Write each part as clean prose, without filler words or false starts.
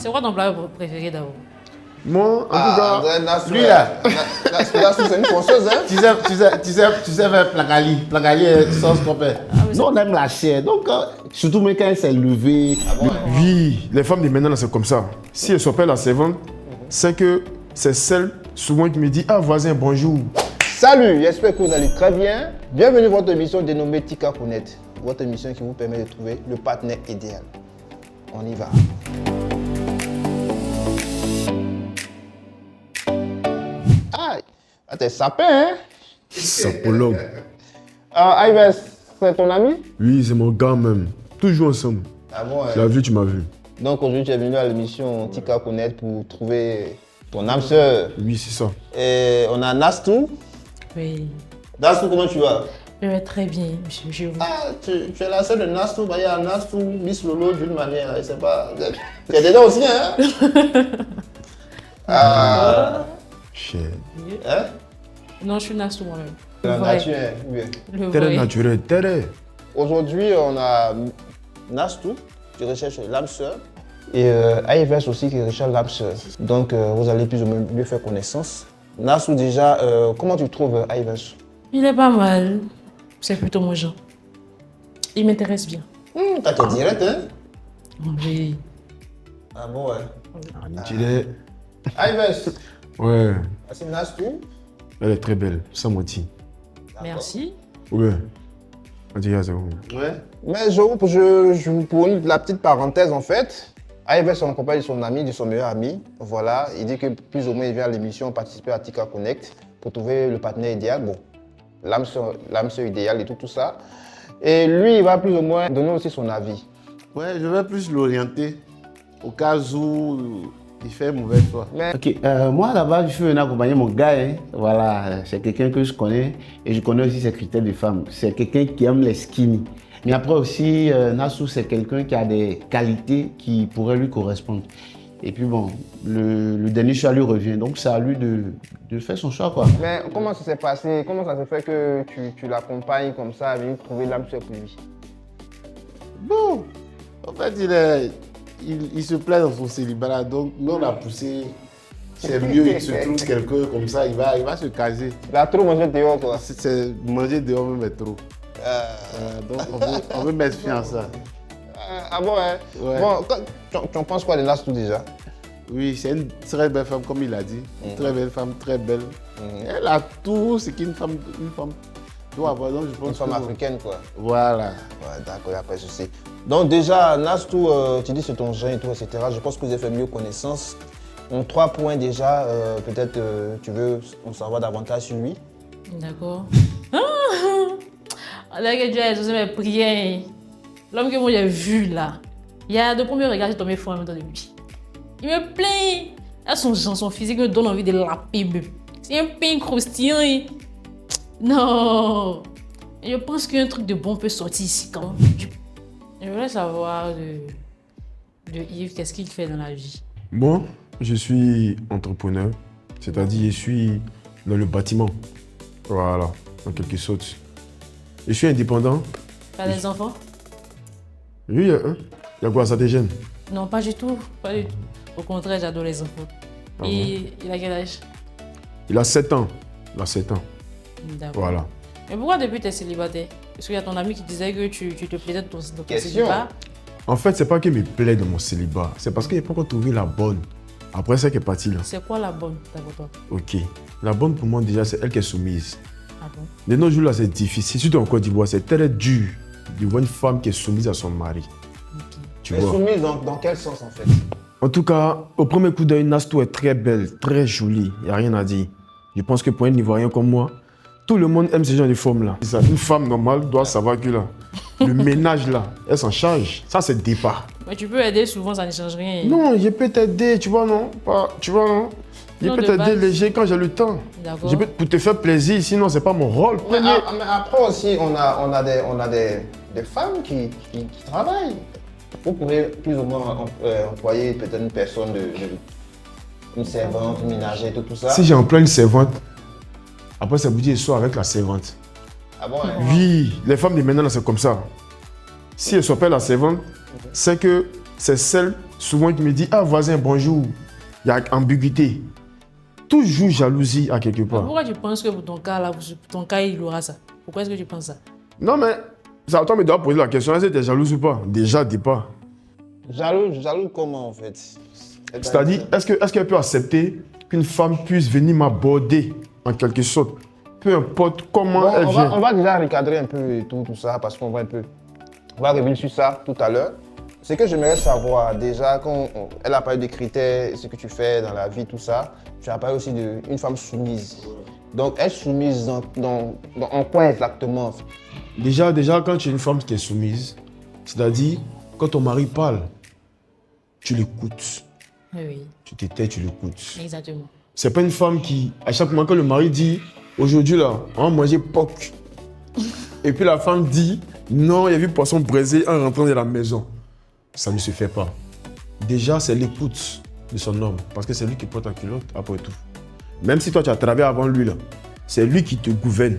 C'est quoi ton plat préféré d'abord? Moi, en tout cas, lui là. Nassou, c'est une fonceuse, hein? tu sais faire plagali. Plagali est sauce copée. Nous, on aime la chair. Donc, surtout quand elle s'est levée. Oui, les femmes de maintenant, c'est comme ça. Si elles s'appellent la servante, c'est que c'est celle souvent qui me dit « Ah, voisin, bonjour ». Salut, j'espère que vous allez très bien. Bienvenue à votre émission dénommée Tika Connect. Votre émission qui vous permet de trouver le partenaire idéal. On y va. Ah, t'es sapin, hein? Sapologue. Ives, c'est ton ami? Oui, c'est mon gars même. Toujours ensemble. Ah bon, Tu l'as vu, tu m'as vu. Donc aujourd'hui, tu es venu à l'émission Tika Connect pour trouver ton âme sœur. Oui, c'est ça. Et on a Nastou. Oui. Nastou, comment tu vas? Je vais très bien, monsieur. Ah, tu es la sœur de Nastou. Il y a Nastou, Miss Lolo d'une manière. Je sais pas. Tu es dedans aussi, hein? Cher. Hein? Non, je suis Nassou moi-même. La vrai. nature, oui. Le Terre vrai. naturelle, terre. Aujourd'hui, on a Nastou qui recherche l'âme sœur et Ives aussi qui recherche l'âme sœur. Donc, vous allez plus ou moins mieux faire connaissance. Nastou, déjà, comment tu trouves Ives? Il est pas mal. C'est plutôt mon genre. Il m'intéresse bien. T'as été direct, hein? Oui. Ah bon, ouais. Tu l'es. Ives, Ouais, c'est Nastou. elle est très belle, sans mentir. Merci. Ouais. On dirait c'est bon. Ouais. Mais pour la petite parenthèse, en fait, Ives est en compagnie de son ami, de son meilleur ami. Voilà, il dit que plus ou moins il vient à l'émission participer à Tika Connect pour trouver le partenaire idéal. Bon, l'âme sœur idéale et tout ça. Et lui, il va plus ou moins donner aussi son avis. Ouais, je vais plus l'orienter au cas où il fait mauvaise foi. Mais Ok, moi là-bas, je suis venu accompagner mon gars. Hein. Voilà, c'est quelqu'un que je connais et je connais aussi ses critères de femme. C'est quelqu'un qui aime les skinny. Mais après aussi, Nassou, c'est quelqu'un qui a des qualités qui pourraient lui correspondre. Et puis bon, le dernier choix lui revient. Donc c'est à lui de faire son choix, quoi. Mais comment ça s'est passé? Comment ça se fait que tu l'accompagnes comme ça, à venir trouver l'âme sœur pour lui? Bon, en fait, il se plaît dans son célibat là, donc nous on a poussé. C'est mieux, il se trouve quelqu'un comme ça, il va se caser. Il a trop mangé dehors, quoi. C'est manger dehors même est trop. Donc on veut mettre fin à ça. Ah bon, hein? Ouais. Bon, tu en penses quoi de Nastou déjà? Oui, c'est une très belle femme comme il a dit. Une très belle femme, très belle. Elle a tout ce qu'une femme doit avoir. Donc je pense Une femme que- africaine, quoi. Voilà. Ouais, d'accord, il n'y a pas de souci. Donc déjà, Nastou, tu dis c'est ton genre et tout, etc. Je pense que vous avez fait mieux connaissance. En 3 points déjà, peut-être tu veux en savoir davantage sur lui. D'accord. Là que Dieu a exaucé mes prières. L'homme que moi j'ai vu là, il y a de premiers regards, j'ai tombé fou en même temps de lui. Il me plaint. Là, son physique me donne envie de laper. C'est un pain croustillant. Non. Je pense qu'un truc de bon peut sortir ici quand même. Je voulais savoir de Yves, qu'est-ce qu'il fait dans la vie? Moi, je suis entrepreneur, c'est-à-dire je suis dans le bâtiment. Voilà, en quelque sorte. Je suis indépendant. Pas des enfants? Oui, il y a un. Il y a quoi, ça te gêne? Non, pas du tout. Pas du tout. Au contraire, j'adore les enfants. Ah Et il a quel âge? Il a 7 ans. Il a 7 ans. D'accord. Voilà. Mais pourquoi depuis tu es célibataire? Parce qu'il y a ton ami qui disait que tu te plaisais de ton Question. célibat. En fait, c'est pas qu'il me plaît de mon célibat. C'est parce qu'il n'a pas encore trouvé la bonne. Après, c'est qu'elle est partie là. C'est quoi la bonne d'abord toi? Ok. La bonne pour moi, déjà, c'est elle qui est soumise. Ah bon? De nos jours là, c'est difficile. Surtout en Côte d'Ivoire, c'est très dur de voir une femme qui est soumise à son mari. Ok. Tu Mais vois? soumise dans quel sens en fait? En tout cas, au premier coup d'œil, Nastou est très belle, très jolie. Il n'y a rien à dire. Je pense que pour un Ivoirien comme moi, tout le monde aime ce genre de forme-là. Une femme normale doit savoir que là, le ménage là, elle s'en charge. Ça, c'est départ. Mais tu peux aider souvent, ça ne change rien. Non, je peux t'aider, tu vois, non? Pas, tu vois, non? Je Non, peux de t'aider base. léger quand j'ai le temps. D'accord. Je peux pour te faire plaisir, sinon, c'est pas mon rôle. Mais, Premier. mais après aussi, on a des femmes qui travaillent. Vous pouvez plus ou moins employer peut-être une personne, une servante, une ménagère, tout ça. Si j'emploie une servante, après, ça vous dit, soir avec la servante. Ah bon, hein? Oui, les femmes de maintenant, là, c'est comme ça. Si elles s'appellent la servante, c'est que c'est celle souvent qui me dit, ah voisin, bonjour, il y a ambiguïté. Toujours jalousie à quelque part. Pourquoi tu penses que pour ton cas, là, pour ton cas, il aura ça? Pourquoi est-ce que tu penses ça? Non, mais ça toi, me doit poser la question, est-ce que tu es jalouse ou pas? Déjà, dis pas. Jaloux comment en fait? C'est-à-dire, est-ce qu'elle peut accepter qu'une femme puisse venir m'aborder en quelque sorte? Peu importe comment elle vient. On va déjà recadrer un peu et tout ça parce qu'on va on va revenir sur ça tout à l'heure. Ce que j'aimerais savoir déjà, quand elle a parlé des critères, ce que tu fais dans la vie, tout ça, tu as parlé aussi d'une femme soumise. Donc, elle est soumise en quoi exactement en fait? Déjà, quand tu es une femme qui est soumise, c'est-à-dire, quand ton mari parle, tu l'écoutes. Oui, Tu te tais, tu l'écoutes. exactement. C'est pas une femme qui, à chaque moment que le mari dit, aujourd'hui là, on va manger porc. Et puis la femme dit, non, il y a vu poisson braisé en rentrant dans la maison. Ça ne se fait pas. Déjà, c'est l'écoute de son homme, parce que c'est lui qui porte ta culotte après tout. Même si toi tu as travaillé avant lui là, c'est lui qui te gouverne.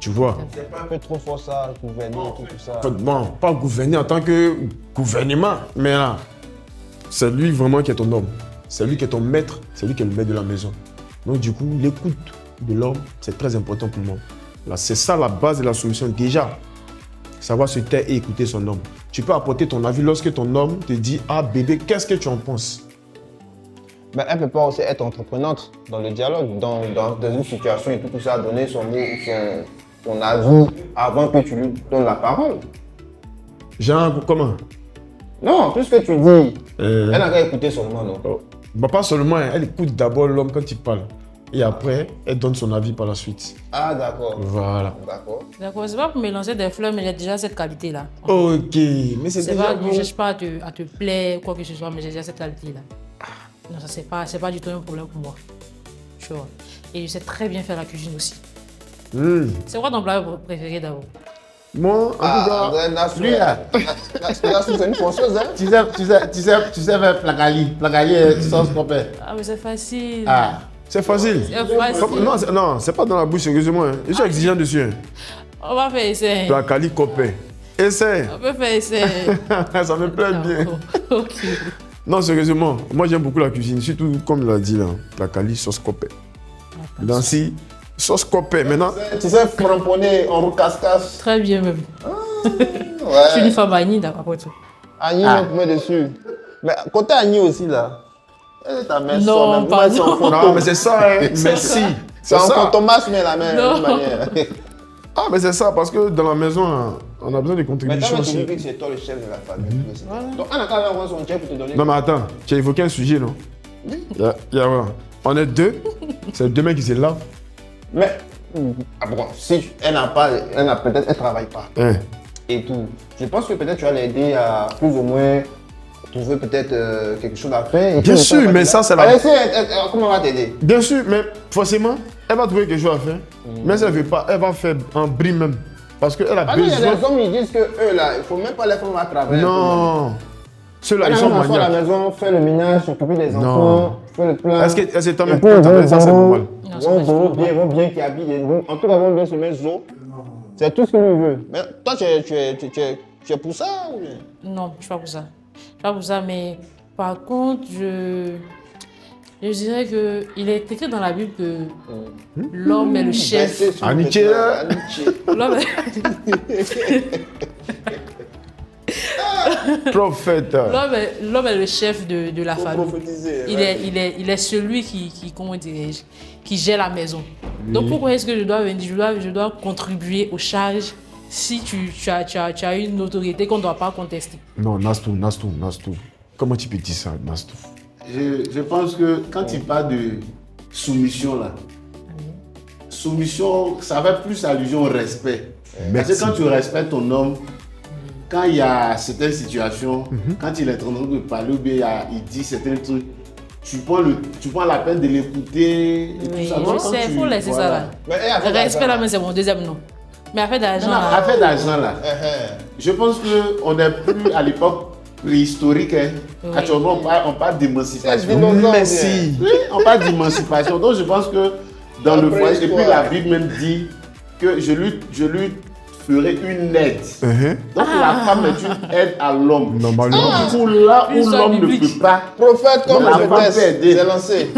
Tu vois? C'est pas un peu trop fort ça, gouverner et tout ça. Bon, pas gouverner en tant que gouvernement, mais là, c'est lui vraiment qui est ton homme. C'est lui qui est ton maître, c'est lui qui est le maître de la maison. Donc du coup, l'écoute de l'homme, c'est très important pour moi. Là, c'est ça la base de la solution. Déjà, savoir se taire et écouter son homme. Tu peux apporter ton avis lorsque ton homme te dit « Ah bébé, qu'est-ce que tu en penses ?» Mais elle peut pas aussi être entreprenante dans le dialogue, dans une situation et tout ça, donner son avis avant que tu lui donnes la parole. Genre, comment? Non, tout ce que tu dis, elle n'a qu'à écouter seulement, non? Bah, pas seulement, elle écoute d'abord l'homme quand il parle. Et après, elle donne son avis par la suite. Ah, d'accord. Voilà. D'accord. D'accord, c'est pas pour me lancer des fleurs, mais j'ai déjà cette qualité-là. Ok, mais c'est C'est déjà pas, bon. je cherche pas à te plaire, quoi que ce soit, mais j'ai déjà cette qualité-là. Non, ça, c'est pas du tout un problème pour moi. Tu vois. Et je sais très bien faire la cuisine aussi. C'est quoi ton plat préféré d'abord? Moi, en tout cas, Lui là, c'est une fonceuse, hein? tu sais faire placali sauce copain. Ah, mais c'est facile. Ah, c'est facile. C'est facile. Non, c'est pas dans la bouche, sérieusement. Hein. Je suis exigeant dessus. Hein. On va faire essayer. La cali copé. Essaie. On peut faire essayer. Ça me plaît bien. Ok. Non, sérieusement, moi j'aime beaucoup la cuisine, surtout comme l'a dit là, la cali sauce copé. Dans si, sauce copé, maintenant. Tu sais framponner en casse-casse. Très bien même. Je suis Ouais. une femme Annie, après tout. Agni, on met dessus. Mais côté Agni aussi, là. Ta main Non, sort, même. pardon. C'est en Non, fantôme. mais c'est ça, hein. Merci. C'est en ça. fantomas, mais la même Non. manière. Ah, mais c'est ça, parce que dans la maison, hein, on a besoin de Mais contributions toi, tu aussi. dis que c'est toi le chef de la famille. Donc, on a qu'à avoir son chef pour te donner. Non, mais attends, tu as évoqué un sujet, non? On est deux, c'est deux mecs qui se lavent. Mais, ah bon, si elle peut-être, elle travaille pas Hein. et tout. Je pense que peut-être tu vas l'aider à plus ou moins trouver peut-être quelque chose à faire. Et Bien puis, sûr, ça, mais ça, c'est la- Allez, comment on va t'aider? Bien sûr, mais forcément, elle va trouver quelque chose à faire. Mais si elle ne veut pas, elle va faire un bris même. Parce qu'elle a Ah non, il y a besoin. des hommes qui disent que eux là, il faut même pas les femmes à travailler. Non. Ceux-là, Elle ils a sont un enfant à la maniaques. maison, faire le ménage, s'occuper des Non. enfants, faire le plein. Est-ce que t'as Et même puis, ça, c'est normal? Non, c'est pas du tout normal. vont bien qui habillent. En tout cas, vont bien se mettre zo. C'est tout ce qu'il veut. Mais toi, tu es pour ça ou bien? Non, je suis pas pour ça. Je suis pas pour ça, mais par contre, je dirais qu'il est écrit dans la Bible que l'homme est le chef. Amitié, là. L'homme Prophète. l'homme est le chef de la famille. prophétiser. Il est celui comment dirais-je, qui gère la maison. Donc pourquoi est-ce que je dois venir, je dois contribuer aux charges si tu as une autorité qu'on ne doit pas contester? Non, Nastou. Comment tu peux dire ça, Nastou? je pense que quand tu parles de soumission là, soumission, ça fait plus allusion au respect. Parce Merci. que quand tu respectes ton homme, quand il y a certaines situations, quand il est en train de parler ou bien il dit certains trucs, tu prends la peine de l'écouter et Oui, tout ça. je Quand sais, il tu- faut laisser ça voilà. là. Mais elle a fait Respect d'argent, là, mais c'est mon deuxième nom. Mais affaire d'argent Maintenant, là. affaire d'argent là, je pense qu'on n'est plus à l'époque préhistorique. Hein. Oui. Actuellement, on parle C'est d'émancipation. dinosaure, Merci. Oui, on parle d'émancipation. Donc je pense que dans La le foyer, et puis préhistoire. la Bible même dit que je lui ferait une aide. Uh-huh. Donc la femme est une aide à l'homme. Normalement. Pour là où Une l'homme ne biblique. peut pas, Prophète comme la femme peut prophétesse, aider. c'est lancé.